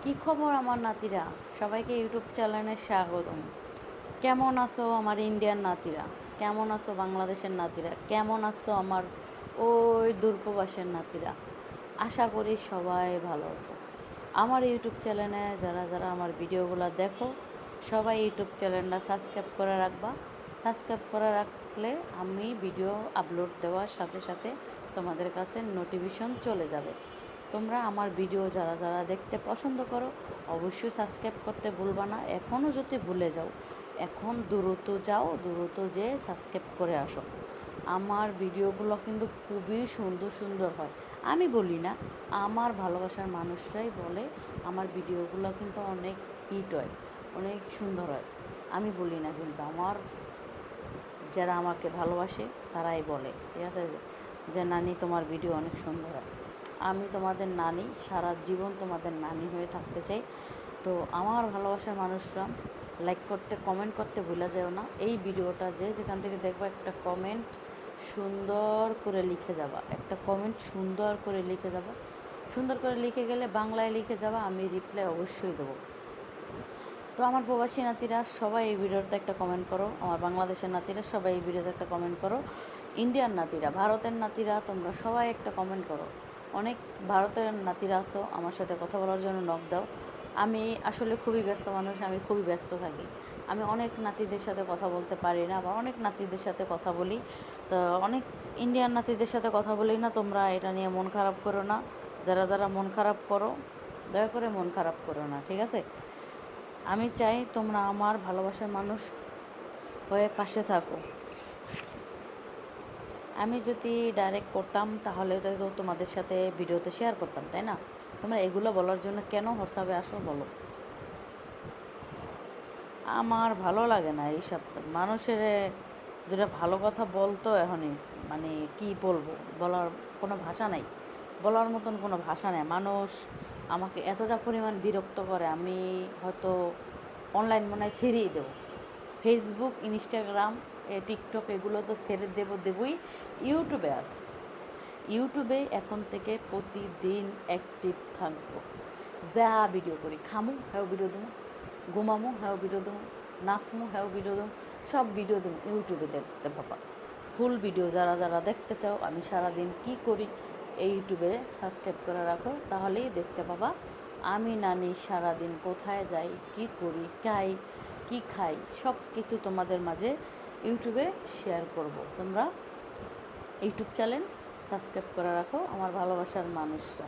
কি খবর আমার নাতিরা? সবাইকে ইউটিউব চ্যানেলে স্বাগতম। কেমন আছো আমার ইন্ডিয়ান নাতিরা? কেমন আছো বাংলাদেশের নাতিরা? কেমন আছো আমার ওই দূরপ্রবাসের নাতিরা? আশা করি সবাই ভালো আছো। আমার ইউটিউব চ্যানেলে যারা যারা আমার ভিডিওগুলো দেখো, সবাই ইউটিউব চ্যানেলটা সাবস্ক্রাইব করে রাখবা। সাবস্ক্রাইব করে রাখলে আমি ভিডিও আপলোড দেওয়ার সাথে সাথে তোমাদের কাছে নোটিফিকেশন চলে যাবে। তোমরা আমার ভিডিও যারা যারা দেখতে পছন্দ করো, অবশ্যই সাবস্ক্রাইব করতে ভুলবা না। এখনও যদি ভুলে যাও, এখন দ্রুত যাও, দ্রুত যেয়ে সাবস্ক্রাইব করে আসো। আমার ভিডিওগুলো কিন্তু খুবই সুন্দর সুন্দর হয়। আমি বলি না, আমার ভালোবাসার মানুষরাই বলে আমার ভিডিওগুলো কিন্তু অনেক হিট হয়, অনেক সুন্দর হয়। আমি বলি না, কিন্তু আমার যারা আমাকে ভালোবাসে তারাই বলে, ঠিক আছে, যে নানি তোমার ভিডিও অনেক সুন্দর হয়। আমি তোমাদের নানি, সারা জীবন তোমাদের নানি হয়ে থাকতে চাই। তো আমার ভালোবাসার মানুষরা লাইক করতে, কমেন্ট করতে ভুলে যেও না। এই ভিডিওটা যে যেখান থেকে দেখবো, একটা কমেন্ট সুন্দর করে লিখে যাবা, একটা কমেন্ট সুন্দর করে লিখে যাবা। সুন্দর করে লিখে গেলে বাংলায় লিখে যাবা, আমি রিপ্লাই অবশ্যই দেবো। তো আমার প্রবাসী নাতিরা সবাই এই ভিডিওতে একটা কমেন্ট করো, আমার বাংলাদেশের নাতিরা সবাই এই ভিডিওতে একটা কমেন্ট করো, ইন্ডিয়ান নাতিরা, ভারতের নাতিরা তোমরা সবাই একটা কমেন্ট করো। অনেক ভারতের নাতিরা আছো, আমার সাথে কথা বলার জন্য নক দাও। আমি আসলে খুবই ব্যস্ত মানুষ, আমি খুবই ব্যস্ত থাকি। আমি অনেক নাতিদের সাথে কথা বলতে পারি না, বা অনেক নাতিদের সাথে কথা বলি। তো অনেক ইন্ডিয়ান নাতিদের সাথে কথা বলি না, তোমরা এটা নিয়ে মন খারাপ করো না। যারা যারা মন খারাপ করো, দয়া করে মন খারাপ করো না, ঠিক আছে? আমি চাই তোমরা আমার ভালোবাসার মানুষ হয়ে পাশে থাকো। আমি যদি ডাইরেক্ট করতাম তাহলে তো তোমাদের সাথে ভিডিওতে শেয়ার করতাম, তাই না? তোমরা এগুলো বলার জন্য কেন হোয়াটসঅ্যাপে আসো বলো? আমার ভালো লাগে না এইসব মানুষের দুটা ভালো কথা বলতো এখনই, মানে কি বলবো, বলার কোনো ভাষা নাই, বলার মতন কোনো ভাষা নেই। মানুষ আমাকে এতটা পরিমাণ বিরক্ত করে, আমি হয়তো অনলাইন মনে হয় ছেড়েই দেবো। ফেসবুক, ইনস্টাগ্রাম, টিকটক এগুলো তো ছেড়ে দেবই। ইউটিউবে আছে, ইউটিউবে এখন থেকে প্রতিদিন অ্যাক্টিভ থাকবো। যা ভিডিও করি, খামু হ্যাঁ ভিডিও দেবো, ঘুমামু হ্যাঁ ভিডিও দেবো, নাচমু হ্যাঁ ভিডিও দেবো, সব ভিডিও দেবো ইউটিউবে দেখতে পাবা। ফুল ভিডিও যারা যারা দেখতে চাও আমি সারাদিন কি করি, এই ইউটিউবে সাবস্ক্রাইব করে রাখো, তাহলেই দেখতে পাবা আমি নানি সারাদিন কোথায় যাই, কি করি, কি খাই, সব কিছু তোমাদের মাঝে ইউটিউবে শেয়ার করব। তোমরা ইউটিউব চ্যানেল সাবস্ক্রাইব করে রাখো আমার ভালোবাসার মানুষরা।